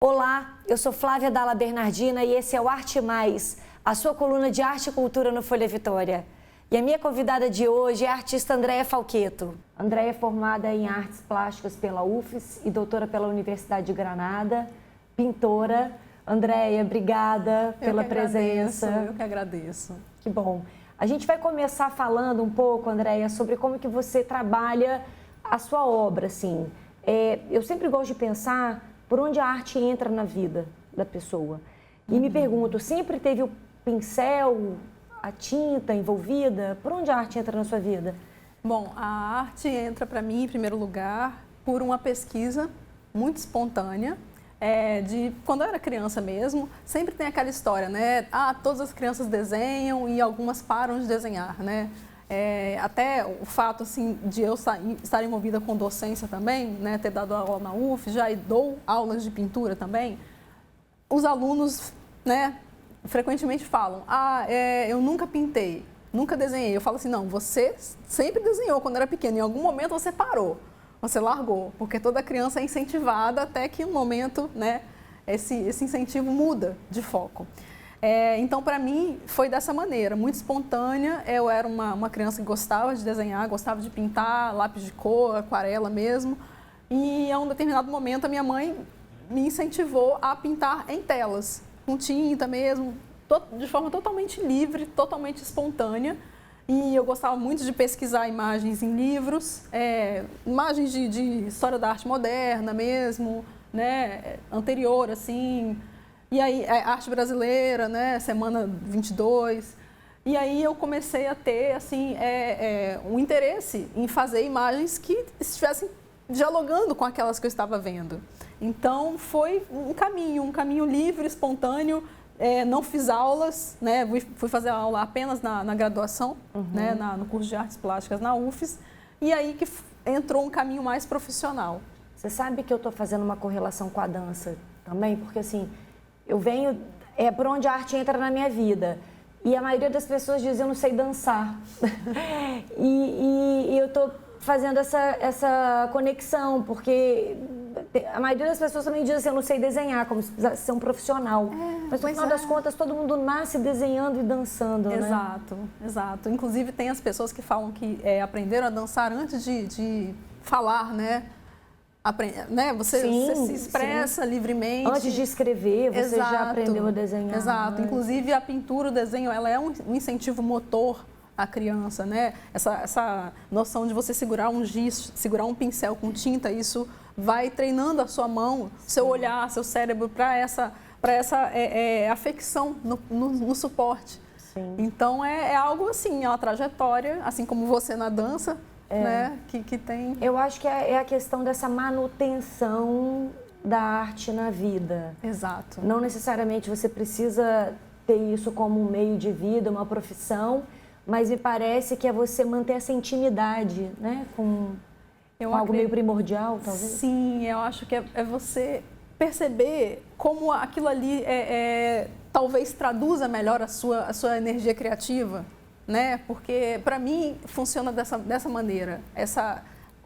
Olá, eu sou Flávia Dalla Bernardina e esse é o Arte Mais, a sua coluna de arte e cultura no Folha Vitória. E a minha convidada de hoje é a artista Andréia Falquetto. Andréia é formada em artes plásticas pela UFES e doutora pela Universidade de Granada, pintora. Andréia, obrigada pela presença. Eu que agradeço. Que bom. A gente vai começar falando um pouco, Andréia, sobre como que você trabalha a sua obra, assim. Eu sempre gosto de pensar por onde a arte entra na vida da pessoa. E me pergunto, sempre teve o pincel, a tinta envolvida? Por onde a arte entra na sua vida? Bom, a arte entra para mim, em primeiro lugar, por uma pesquisa muito espontânea, de quando eu era criança mesmo. Sempre tem aquela história, né? Todas as crianças desenham e algumas param de desenhar, né? Até o fato assim, de eu estar envolvida com docência também, né, ter dado aula na UF, já dou aulas de pintura também, os alunos, né, frequentemente falam, eu nunca pintei, nunca desenhei. Eu falo assim, não, você sempre desenhou quando era pequeno, em algum momento você parou, você largou, porque toda criança é incentivada até que um momento, né, esse incentivo muda de foco. Então, para mim, foi dessa maneira, muito espontânea. Eu era uma criança que gostava de desenhar, gostava de pintar, lápis de cor, aquarela mesmo. E, a um determinado momento, a minha mãe me incentivou a pintar em telas, com tinta mesmo, de forma totalmente livre, totalmente espontânea. E eu gostava muito de pesquisar imagens em livros, imagens de história da arte moderna mesmo, né, anterior, assim. E aí, arte brasileira, né, semana 22. E aí eu comecei a ter, assim, um interesse em fazer imagens que estivessem dialogando com aquelas que eu estava vendo. Então, foi um caminho livre, espontâneo. Não fiz aulas, né, fui fazer aula apenas na graduação, né, no curso de artes plásticas na UFES. E aí que entrou um caminho mais profissional. Você sabe que eu estou fazendo uma correlação com a dança também? Porque, assim, eu venho, por onde a arte entra na minha vida. E a maioria das pessoas diz, eu não sei dançar. e eu estou fazendo essa conexão, porque a maioria das pessoas também diz assim, eu não sei desenhar, como se precisasse ser um profissional. Mas no final das contas, todo mundo nasce desenhando e dançando, né? Exato. Inclusive, tem as pessoas que falam que aprenderam a dançar antes de falar, né? Você se expressa livremente. Antes de escrever, você já aprendeu a desenhar. Exato. Inclusive, a pintura, o desenho, ela é um incentivo motor à criança, né? Essa noção de você segurar um giz, segurar um pincel com tinta, isso vai treinando a sua mão, seu olhar, seu cérebro para essa afecção no suporte. Sim. Então, é algo assim, é uma trajetória, assim como você na dança, né, que tem... Eu acho que é a questão dessa manutenção da arte na vida. Exato. Não necessariamente você precisa ter isso como um meio de vida, uma profissão, mas me parece que é você manter essa intimidade, né, com algo meio primordial, talvez. Sim, eu acho que é você perceber como aquilo ali talvez traduza melhor a sua energia criativa. Né? Porque, para mim, funciona dessa maneira. Esse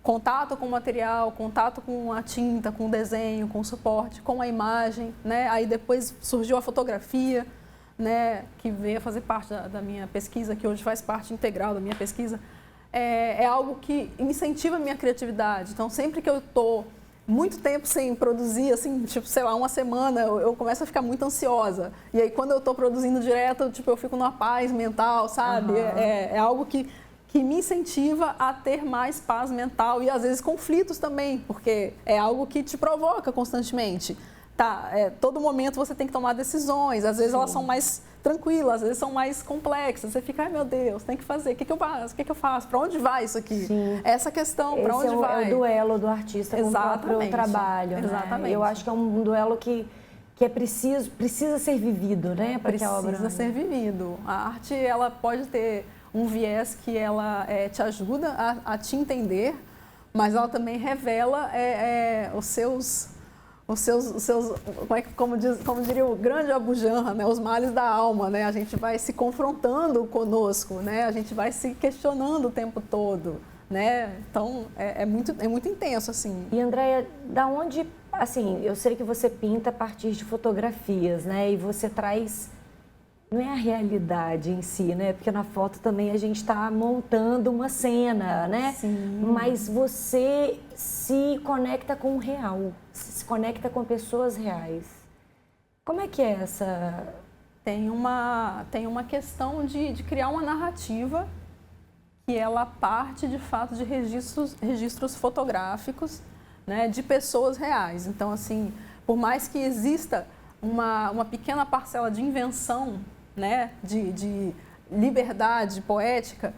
contato com o material, contato com a tinta, com o desenho, com o suporte, com a imagem. Né? Aí depois surgiu a fotografia, né? Que veio a fazer parte da minha pesquisa, que hoje faz parte integral da minha pesquisa. É algo que incentiva a minha criatividade. Então, sempre que eu estou muito tempo sem produzir, assim, tipo, sei lá, uma semana, eu começo a ficar muito ansiosa. E aí, quando eu estou produzindo direto, tipo, eu fico numa paz mental, sabe? É algo que me incentiva a ter mais paz mental e, às vezes, conflitos também, porque é algo que te provoca constantemente. Todo momento você tem que tomar decisões, às vezes elas são mais tranquilas, às vezes são mais complexas. Você fica, ai meu Deus, tem que fazer, o que eu faço? O que eu faço? Para onde vai isso aqui? Sim. Essa questão, para onde vai? É o duelo do artista com o próprio trabalho. Exatamente. Né? Eu acho que é um duelo que precisa ser vivido, né? Precisa ser vivido. A arte, ela pode ter um viés que ela te ajuda a te entender, mas ela também revela os seus como diria o grande Abu Janra, né, os males da alma, né? A gente vai se confrontando conosco, né? A gente vai se questionando o tempo todo, né? Então, é muito intenso, assim. E, Andréia, da onde, assim, eu sei que você pinta a partir de fotografias, né? E você traz, não é a realidade em si, né? Porque na foto também a gente está montando uma cena, né? Sim. Mas você se conecta com o real, se conecta com pessoas reais. Como é que é essa... Tem uma questão de criar uma narrativa que ela parte, de fato, de registros fotográficos, né, de pessoas reais. Então, assim, por mais que exista uma pequena parcela de invenção, né, de liberdade poética,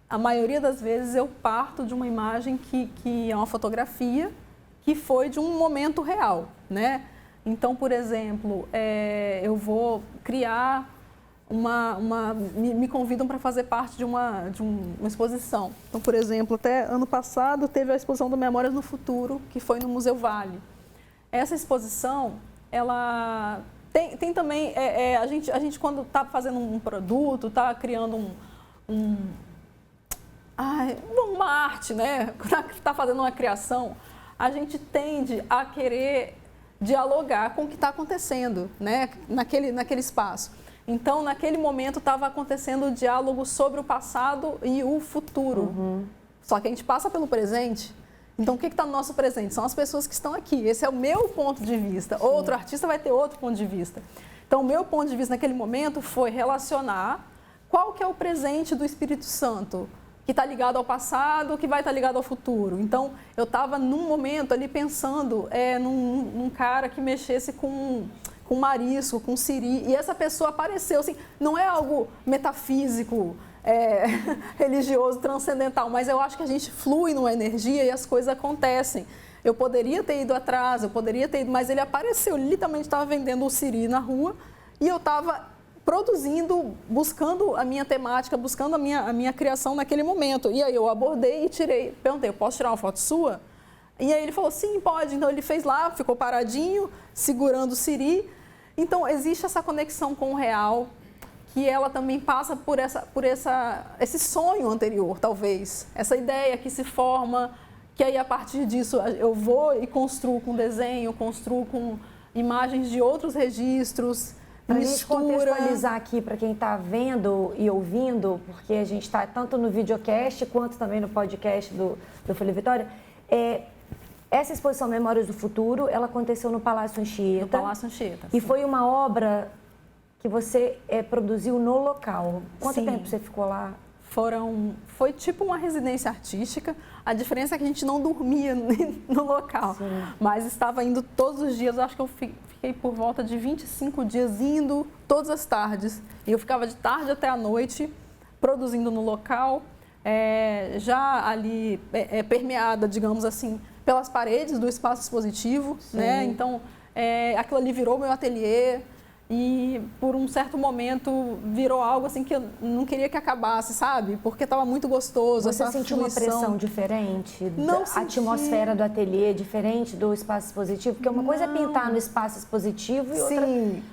a maioria das vezes eu parto de uma imagem que é uma fotografia que foi de um momento real, né? Então, por exemplo, eu vou criar me convidam para fazer parte de uma exposição. Então, por exemplo, até ano passado teve a exposição do Memórias no Futuro, que foi no Museu Vale. Essa exposição, ela tem também, a gente quando está fazendo um produto, está criando uma arte, né? Está fazendo uma criação, a gente tende a querer dialogar com o que está acontecendo, né? naquele espaço. Então, naquele momento, estava acontecendo o diálogo sobre o passado e o futuro. Uhum. Só que a gente passa pelo presente. Então, o que está no nosso presente? São as pessoas que estão aqui. Esse é o meu ponto de vista. Sim. Outro artista vai ter outro ponto de vista. Então, o meu ponto de vista naquele momento foi relacionar qual que é o presente do Espírito Santo, que está ligado ao passado, que vai estar ligado ao futuro. Então, eu estava num momento ali pensando num cara que mexesse com marisco, com siri, e essa pessoa apareceu, assim, não é algo metafísico, religioso, transcendental, mas eu acho que a gente flui numa energia e as coisas acontecem. Eu poderia ter ido atrás, mas ele apareceu, ele literalmente estava vendendo o siri na rua e eu estava produzindo, buscando a minha temática, buscando a minha criação naquele momento. E aí eu abordei e perguntei, eu posso tirar uma foto sua? E aí ele falou, esse pode. Então ele fez lá, ficou paradinho, segurando o siri. Então existe essa conexão com o real, que ela também passa por esse sonho anterior, talvez. Essa ideia que se forma, que aí a partir disso eu vou e construo com desenho, construo com imagens de outros registros, Para a gente contextualizar aqui para quem está vendo e ouvindo, porque a gente está tanto no videocast quanto também no podcast do Folha Vitória, essa exposição Memórias do Futuro, ela aconteceu no Palácio Anchieta. No Palácio Anchieta. E foi uma obra que você produziu no local. Quanto Sim. tempo você ficou lá? Foi tipo uma residência artística. A diferença é que a gente não dormia no local, sim, mas estava indo todos os dias. Eu acho que eu fiquei por volta de 25 dias indo todas as tardes. E eu ficava de tarde até a noite produzindo no local, já ali permeada, digamos assim, pelas paredes do espaço expositivo, né? Então, aquilo ali virou meu ateliê e, por um certo momento, virou algo assim que eu não queria que acabasse, sabe? Porque estava muito gostoso. Você sentiu uma pressão diferente? Não A senti. atmosfera do ateliê diferente do espaço expositivo? Porque uma coisa é pintar no espaço expositivo e outra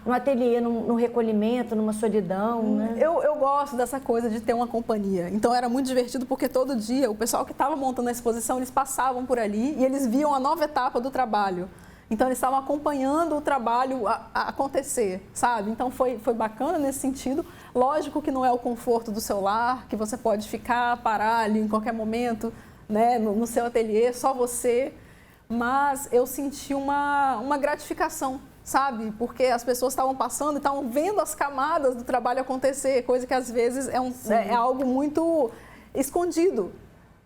no ateliê, no recolhimento, numa solidão, né? Eu gosto dessa coisa de ter uma companhia. Então era muito divertido porque todo dia o pessoal que estava montando a exposição, eles passavam por ali e eles viam a nova etapa do trabalho. Então, eles estavam acompanhando o trabalho a acontecer, sabe? Então, foi bacana nesse sentido. Lógico que não é o conforto do seu lar, que você pode ficar, parar ali em qualquer momento, né, no seu ateliê, só você. Mas eu senti uma gratificação, sabe? Porque as pessoas estavam passando e estavam vendo as camadas do trabalho acontecer, coisa que às vezes é algo muito escondido.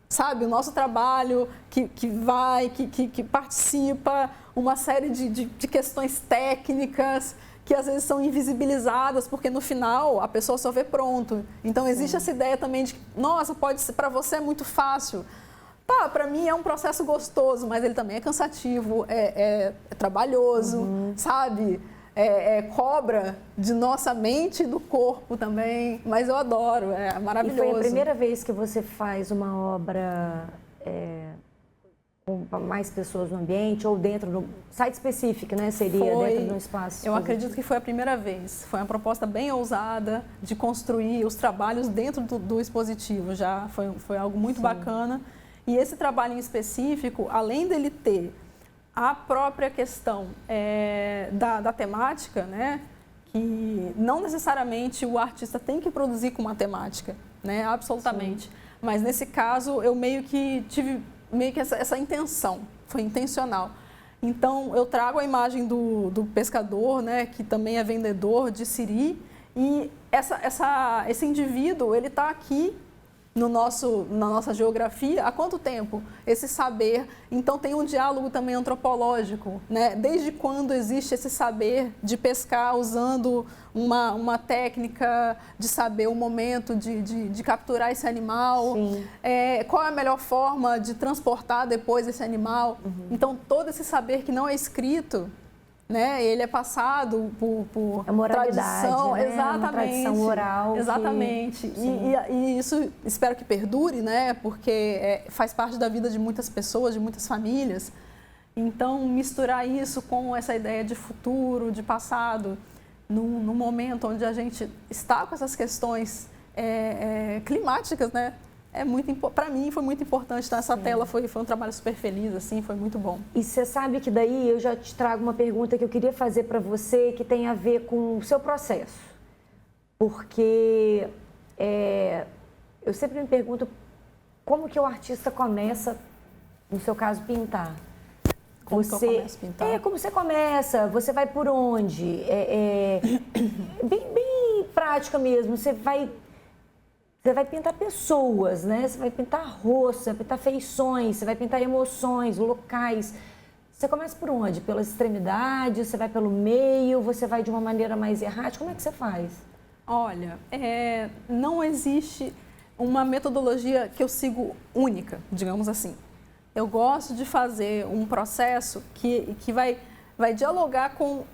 Sabe, o nosso trabalho que participa, uma série de questões técnicas que às vezes são invisibilizadas, porque no final a pessoa só vê pronto. Então existe essa ideia também de que, nossa, pode ser, para você é muito fácil. Tá, para mim é um processo gostoso, mas ele também é cansativo, é trabalhoso, sabe? Cobra de nossa mente e do corpo também, mas eu adoro, é maravilhoso. E foi a primeira vez que você faz uma obra com mais pessoas no ambiente ou dentro do site específico, né? Seria dentro do espaço. Eu acredito que foi a primeira vez. Foi uma proposta bem ousada de construir os trabalhos dentro do expositivo. Já foi algo muito bacana. E esse trabalho em específico, além dele ter a própria questão da temática, né? Que não necessariamente o artista tem que produzir com matemática, né? Absolutamente. Sim. Mas nesse caso eu meio que tive essa intenção, foi intencional. Então eu trago a imagem do pescador, né? Que também é vendedor de siri, e esse indivíduo ele está aqui na nossa geografia há quanto tempo? Esse saber, então tem um diálogo também antropológico, né? Desde quando existe esse saber de pescar usando uma técnica de saber o momento de capturar esse animal, qual é a melhor forma de transportar depois esse animal. Então todo esse saber que não é escrito, né? Ele é passado por a moralidade, tradição, né? exatamente, uma tradição oral. Exatamente. E isso espero que perdure, né? Porque faz parte da vida de muitas pessoas, de muitas famílias. Então, misturar isso com essa ideia de futuro, de passado, num momento onde a gente está com essas questões climáticas, né? Para mim foi muito importante. Então, essa tela foi um trabalho super feliz, assim, foi muito bom. E você sabe que daí eu já te trago uma pergunta que eu queria fazer para você, que tem a ver com o seu processo. Porque eu sempre me pergunto como que o artista começa, no seu caso, pintar. Como que eu começo a pintar? Como você começa, você vai por onde? Bem prática mesmo, você vai pintar pessoas, né? Você vai pintar rosto, você vai pintar feições, você vai pintar emoções, locais. Você começa por onde? Pelas extremidades, você vai pelo meio, você vai de uma maneira mais errática? Como é que você faz? Olha, não existe uma metodologia que eu sigo única, digamos assim. Eu gosto de fazer um processo que vai dialogar com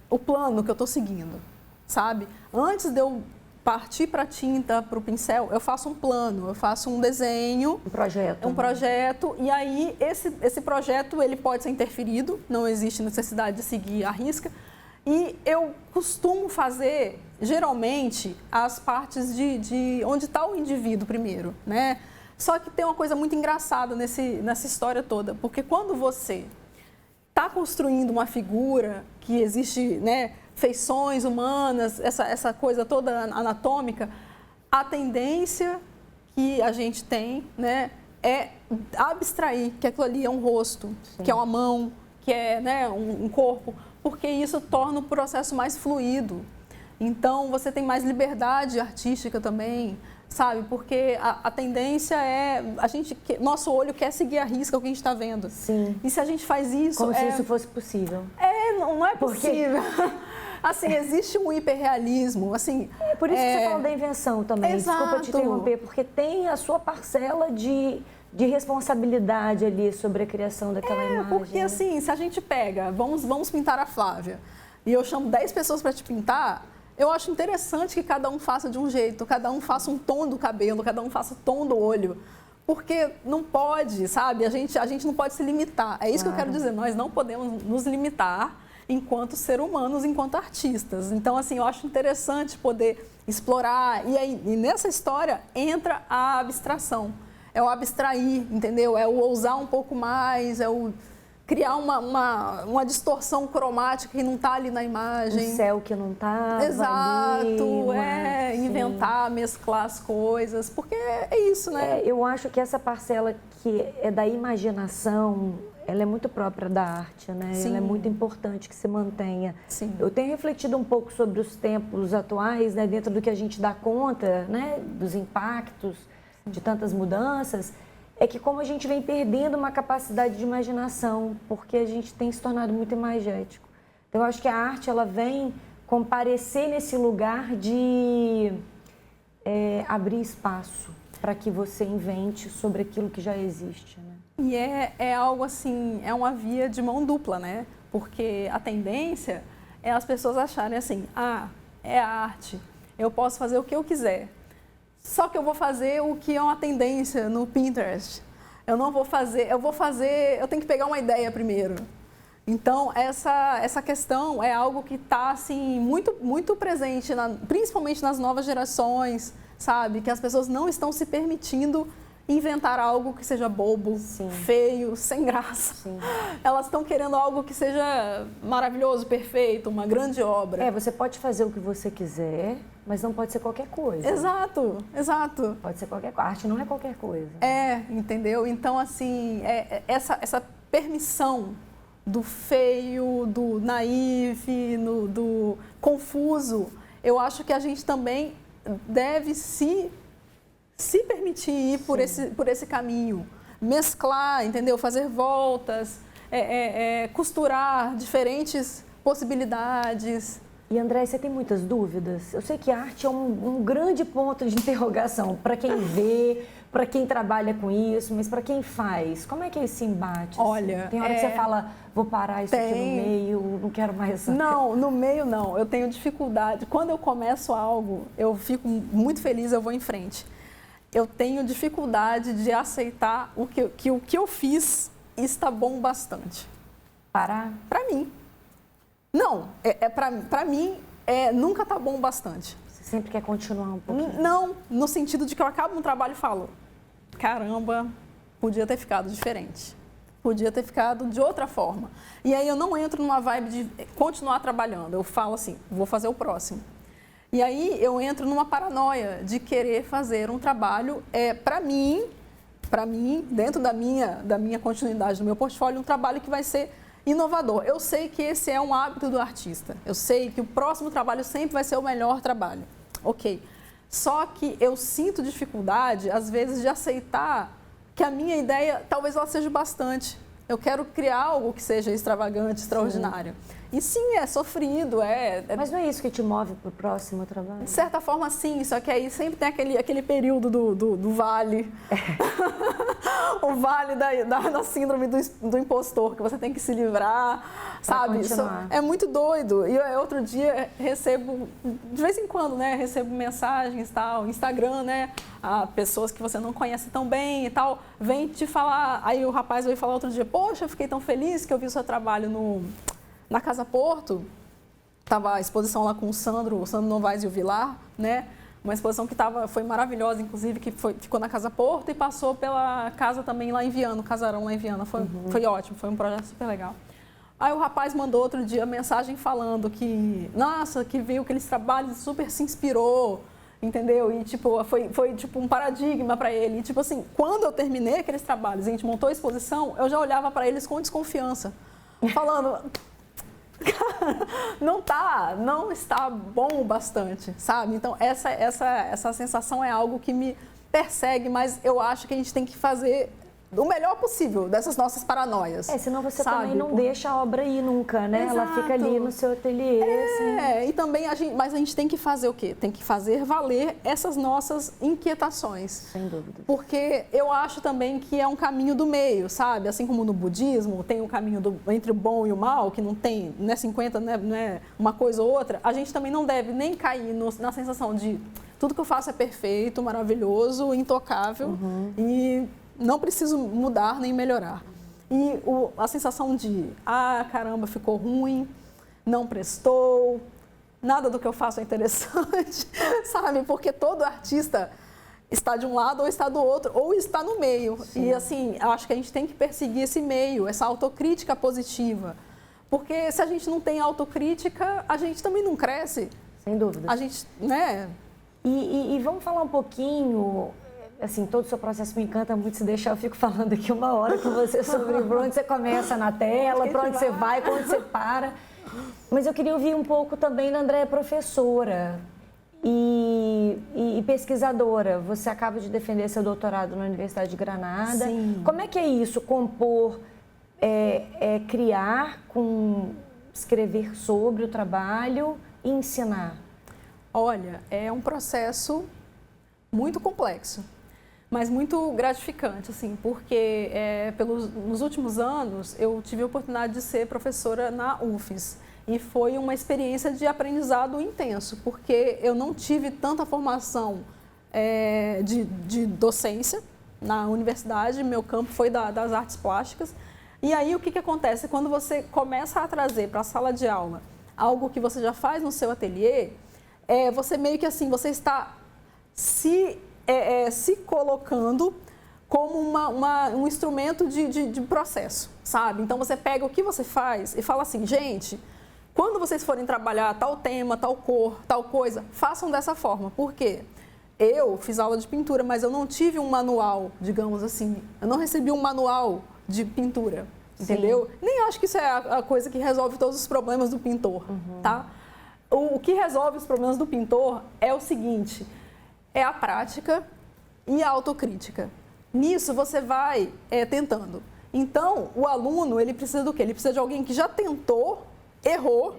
o plano que eu estou seguindo, sabe? Antes de eu partir para a tinta, para o pincel, eu faço um plano, eu faço um desenho. Um projeto. E aí, esse projeto, ele pode ser interferido, não existe necessidade de seguir a risca. E eu costumo fazer, geralmente, as partes de onde está o indivíduo primeiro, né? Só que tem uma coisa muito engraçada nessa história toda, porque quando você está construindo uma figura que existe, né, feições humanas, essa coisa toda anatômica, a tendência que a gente tem, né, é abstrair que aquilo ali é um rosto, que é uma mão, que é, né, um corpo, porque isso torna o processo mais fluido. Então, você tem mais liberdade artística também, sabe? Porque a tendência nosso olho quer seguir a risca o que a gente está vendo. Sim. E se a gente faz isso... Como se isso fosse possível. Não é possível. Assim, existe um hiperrealismo, assim... Por isso que você fala da invenção também. Exato. Desculpa te interromper, porque tem a sua parcela de responsabilidade ali sobre a criação daquela imagem. Porque assim, se a gente pega, vamos pintar a Flávia, e eu chamo 10 pessoas para te pintar, eu acho interessante que cada um faça de um jeito, cada um faça um tom do cabelo, cada um faça o tom do olho. Porque não pode, sabe? A gente não pode se limitar. É isso que eu quero dizer. Nós não podemos nos limitar enquanto seres humanos, enquanto artistas. Então, assim, eu acho interessante poder explorar. E nessa história entra a abstração. É o abstrair, entendeu? É o ousar um pouco mais, é o criar uma distorção cromática que não está ali na imagem. O céu que não está. Exato, inventar, mesclar as coisas, porque é isso, né? Eu acho que essa parcela que é da imaginação, ela é muito própria da arte, né? Sim. Ela é muito importante que se mantenha. Sim. Eu tenho refletido um pouco sobre os tempos atuais, né? Dentro do que a gente dá conta, né? Dos impactos, de tantas mudanças, é que como a gente vem perdendo uma capacidade de imaginação, porque a gente tem se tornado muito imagético. Então, eu acho que a arte, ela vem comparecer nesse lugar de abrir espaço para que você invente sobre aquilo que já existe, né? E é algo assim, é uma via de mão dupla, né? Porque a tendência é as pessoas acharem assim, é arte, eu posso fazer o que eu quiser. Só que eu vou fazer o que é uma tendência no Pinterest. eu não vou fazer, eu tenho que pegar uma ideia primeiro. Então, essa questão é algo que está, assim, muito, muito presente, principalmente nas novas gerações, sabe? Que as pessoas não estão se permitindo inventar algo que seja bobo, Sim. feio, sem graça. Sim. Elas estão querendo algo que seja maravilhoso, perfeito, uma grande obra. Você pode fazer o que você quiser, mas não pode ser qualquer coisa. Exato, exato. Pode ser qualquer coisa. A arte não é qualquer coisa. Entendeu? Então, assim, essa permissão do feio, do naíve, do confuso, eu acho que a gente também deve se permitir ir por esse caminho, mesclar, entendeu? Fazer voltas, costurar diferentes possibilidades. E André, você tem muitas dúvidas? Eu sei que a arte é um grande ponto de interrogação para quem vê, para quem trabalha com isso, mas para quem faz. Como é que é esse embate? Olha, assim? Tem hora que você fala, vou parar isso aqui no meio, não quero mais essa... Não, no meio não, eu tenho dificuldade. Quando eu começo algo, eu fico muito feliz, eu vou em frente. Eu tenho dificuldade de aceitar o que eu fiz está bom bastante. Parar? Para mim. Não, para mim, nunca tá bom bastante. Você sempre quer continuar um pouquinho? Não, no sentido de que eu acabo um trabalho e falo, caramba, podia ter ficado diferente. Podia ter ficado de outra forma. E aí eu não entro numa vibe de continuar trabalhando. Eu falo assim, vou fazer o próximo. E aí eu entro numa paranoia de querer fazer um trabalho, para mim, dentro da minha continuidade, do meu portfólio, um trabalho que vai ser inovador. Eu sei que esse é um hábito do artista. Eu sei que o próximo trabalho sempre vai ser o melhor trabalho. Ok. Só que eu sinto dificuldade, às vezes, de aceitar que a minha ideia, talvez ela seja bastante. Eu quero criar algo que seja extravagante, extraordinário. E sim, é sofrido, Mas não é isso que te move para o próximo trabalho? De certa forma, sim. Só que aí sempre tem aquele período do vale. O vale da síndrome do impostor, que você tem que se livrar, sabe? Isso é muito doido. E eu, outro dia, recebo, de vez em quando, né? Recebo mensagens, tal, Instagram, né? Pessoas que você não conhece tão bem e tal, vem te falar. Aí o rapaz veio falar outro dia, poxa, eu fiquei tão feliz que eu vi o seu trabalho na Casa Porto. Estava a exposição lá com o Sandro Novaes e o Vilar, né? Uma exposição que foi maravilhosa, inclusive, que ficou na Casa Porto e passou pela casa também lá em Viana, o Casarão lá em Viana. Foi ótimo, foi um projeto super legal. Aí o rapaz mandou outro dia mensagem falando que, nossa, que viu aqueles trabalhos, super se inspirou, entendeu? E, tipo, foi tipo um paradigma para ele. E, tipo assim, quando eu terminei aqueles trabalhos e a gente montou a exposição, eu já olhava para eles com desconfiança, falando... não está bom o bastante, sabe? Então, essa sensação é algo que me persegue, mas eu acho que a gente tem que fazer o melhor possível dessas nossas paranoias. Senão você também não deixa a obra ir nunca, né? Exato. Ela fica ali no seu ateliê. Assim. E também mas a gente tem que fazer o quê? Tem que fazer valer essas nossas inquietações. Sem dúvida. Porque eu acho também que é um caminho do meio, sabe? Assim como no budismo tem o caminho entre o bom e o mal, que não tem, não é 50, não é uma coisa ou outra, a gente também não deve nem cair na sensação de tudo que eu faço é perfeito, maravilhoso, intocável e não preciso mudar nem melhorar. E a sensação de, caramba, ficou ruim, não prestou, nada do que eu faço é interessante, sabe? Porque todo artista está de um lado ou está do outro, ou está no meio. Sim. E assim, eu acho que a gente tem que perseguir esse meio, essa autocrítica positiva. Porque se a gente não tem autocrítica, a gente também não cresce. Sem dúvida. A gente, né? E vamos falar um pouquinho... Assim, todo o seu processo me encanta muito, se deixar eu fico falando aqui uma hora com você sobre por onde você começa na tela, para onde você vai, para onde você para. Mas eu queria ouvir um pouco também da Andréia, professora e pesquisadora. Você acaba de defender seu doutorado na Universidade de Granada. Sim. Como é que é isso, compor, criar, escrever sobre o trabalho e ensinar? Olha, é um processo muito complexo, mas muito gratificante, assim, porque nos últimos anos eu tive a oportunidade de ser professora na UFES e foi uma experiência de aprendizado intenso, porque eu não tive tanta formação de docência, na universidade, meu campo foi das artes plásticas. E aí o que acontece? Quando você começa a trazer para a sala de aula algo que você já faz no seu ateliê, você meio que assim, você está se colocando como um instrumento de processo, sabe? Então você pega o que você faz e fala assim, gente, quando vocês forem trabalhar tal tema, tal cor, tal coisa, façam dessa forma. Por quê? Eu fiz aula de pintura, mas eu não tive um manual, digamos assim. Eu não recebi um manual de pintura, entendeu? Sim. Nem acho que isso é a coisa que resolve todos os problemas do pintor, tá? O que resolve os problemas do pintor é o seguinte, é a prática e a autocrítica. Nisso você vai tentando. Então, o aluno, ele precisa do quê? Ele precisa de alguém que já tentou, errou,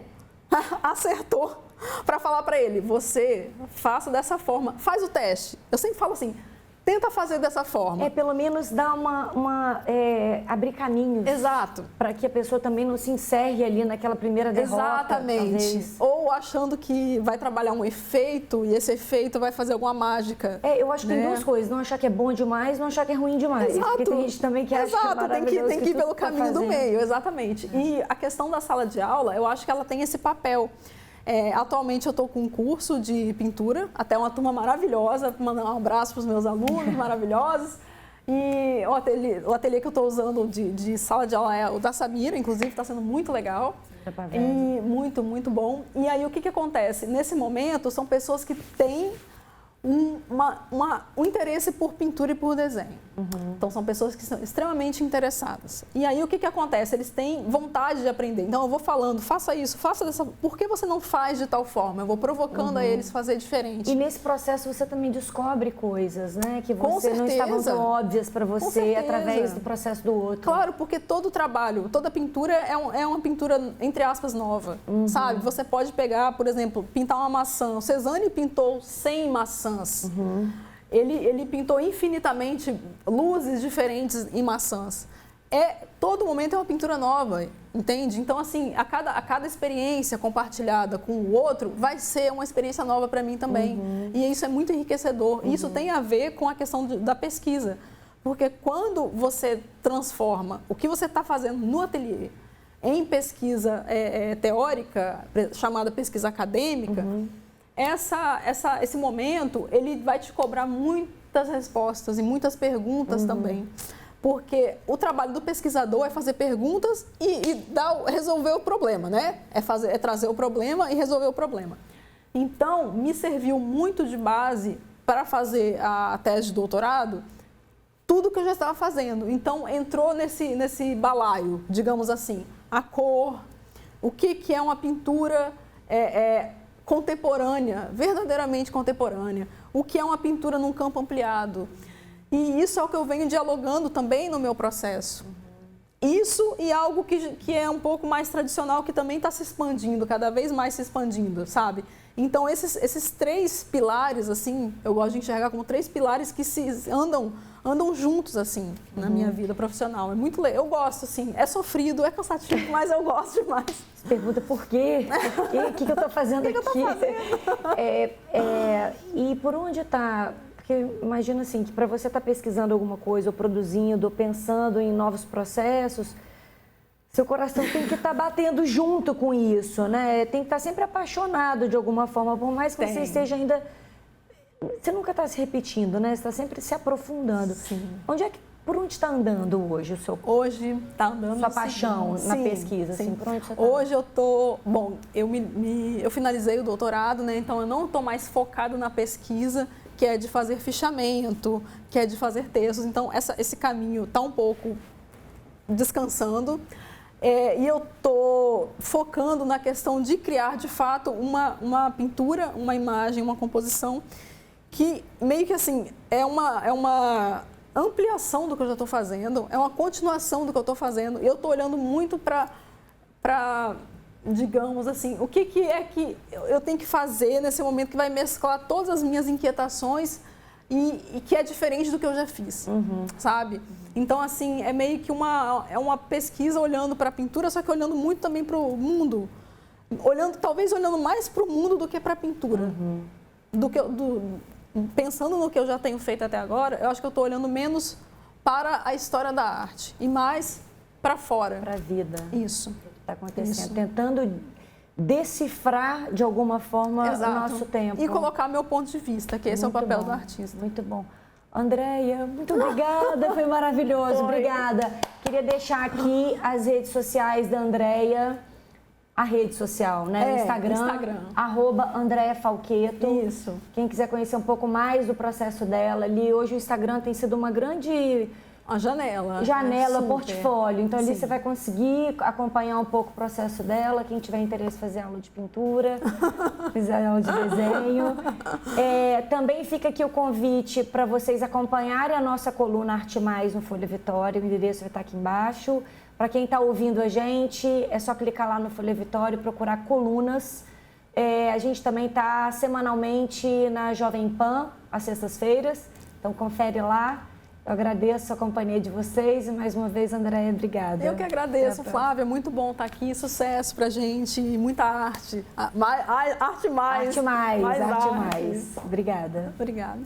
acertou, para falar para ele, você faça dessa forma, faz o teste. Eu sempre falo assim, tenta fazer dessa forma. Pelo menos dar abrir caminhos. Exato. Para que a pessoa também não se encerre ali naquela primeira derrota. Exatamente. Talvez. Ou achando que vai trabalhar um efeito e esse efeito vai fazer alguma mágica. Eu acho que tem duas coisas, não achar que é bom demais, não achar que é ruim demais. Exato. Porque tem gente também que acha que é maravilhoso, tem que ir pelo caminho do meio, exatamente. E a questão da sala de aula, eu acho que ela tem esse papel. Atualmente eu estou com um curso de pintura, até uma turma maravilhosa, mandar um abraço para os meus alunos maravilhosos. E o ateliê que eu estou usando de sala de aula é o da Samira, inclusive está sendo muito legal. E muito, muito bom. E aí o que acontece? Nesse momento são pessoas que têm um interesse por pintura e por desenho. Então são pessoas que são extremamente interessadas. E aí o que acontece? Eles têm vontade de aprender. Então eu vou falando, faça isso, faça dessa... Por que você não faz de tal forma? Eu vou provocando a eles fazer diferente. E nesse processo você também descobre coisas, né? Que você não estavam tão óbvias para você através do processo do outro. Claro, porque todo trabalho, toda pintura é uma pintura, entre aspas, nova, sabe? Você pode pegar, por exemplo, pintar uma maçã. O Cezanne pintou 100 maçãs. Ele pintou infinitamente luzes diferentes em maçãs. Todo momento é uma pintura nova, entende? Então, assim, a cada experiência compartilhada com o outro vai ser uma experiência nova para mim também. E isso é muito enriquecedor. Isso tem a ver com a questão da pesquisa. Porque quando você transforma o que você está fazendo no ateliê em pesquisa teórica, chamada pesquisa acadêmica, esse momento, ele vai te cobrar muitas respostas e muitas perguntas também. Porque o trabalho do pesquisador é fazer perguntas e resolver o problema, né? É trazer o problema e resolver o problema. Então, me serviu muito de base para fazer a tese de doutorado, tudo que eu já estava fazendo. Então, entrou nesse balaio, digamos assim, a cor, o que é uma pintura contemporânea, verdadeiramente contemporânea, o que é uma pintura num campo ampliado. E isso é o que eu venho dialogando também no meu processo. Isso e algo que é um pouco mais tradicional, que também está se expandindo, cada vez mais se expandindo, sabe? Então, esses três pilares, assim, eu gosto de enxergar como três pilares que andam juntos, assim, na minha vida profissional. É muito legal. Eu gosto, assim, é sofrido, é cansativo, mas eu gosto demais. Você pergunta por quê? O que eu estou fazendo aqui? O que eu estou fazendo? E por onde está... Porque imagina assim, que para você estar pesquisando alguma coisa, ou produzindo, ou pensando em novos processos, seu coração tem que estar batendo junto com isso, né? Tem que estar sempre apaixonado de alguma forma, por mais que você esteja ainda... Você nunca está se repetindo, né? Você está sempre se aprofundando. Sim. Por onde está andando hoje o seu... Hoje está andando... Sua paixão na pesquisa, sim. Assim, por onde você está? Hoje eu estou... Bom, eu finalizei o doutorado, né? Então eu não estou mais focada na pesquisa, que é de fazer fichamento, que é de fazer textos. Então, esse caminho está um pouco descansando. E eu estou focando na questão de criar, de fato, uma pintura, uma imagem, uma composição que meio que assim, é uma ampliação do que eu já estou fazendo, é uma continuação do que eu estou fazendo. Eu estou olhando muito para, digamos assim, o que é que eu tenho que fazer nesse momento que vai mesclar todas as minhas inquietações e que é diferente do que eu já fiz, sabe? Então, assim, é meio que uma pesquisa olhando para a pintura, só que olhando muito também para o mundo. Talvez olhando mais para o mundo do que para a pintura. pensando no que eu já tenho feito até agora, eu acho que eu estou olhando menos para a história da arte e mais para fora. Para a vida. Isso. O que está acontecendo. Isso. Tentando decifrar, de alguma forma, Exato. o nosso tempo. E colocar meu ponto de vista, que esse é o papel do artista. Muito bom. Andréia, muito obrigada, foi maravilhoso, obrigada. Queria deixar aqui as redes sociais da Andréia, a rede social, né? Instagram. @AndreaFalqueto. Isso. Quem quiser conhecer um pouco mais do processo dela ali, hoje o Instagram tem sido uma grande Uma janela. janela, Super. portfólio. Então ali Sim. você vai conseguir acompanhar um pouco o processo dela. Quem tiver interesse em fazer aula de pintura, fazer aula de desenho. Também fica aqui o convite para vocês acompanharem a nossa coluna Arte Mais no Folha Vitória. O endereço vai estar aqui embaixo. Para quem está ouvindo a gente, é só clicar lá no Folha Vitória e procurar colunas. A gente também está semanalmente na Jovem Pan, às sextas-feiras. Então confere lá. Eu agradeço a companhia de vocês e mais uma vez, Andréia, obrigada. Eu que agradeço, Flávia. Muito bom estar aqui. Sucesso pra gente. Muita arte. Arte mais. Arte mais, Mais arte arte. mais. Obrigada. Obrigada.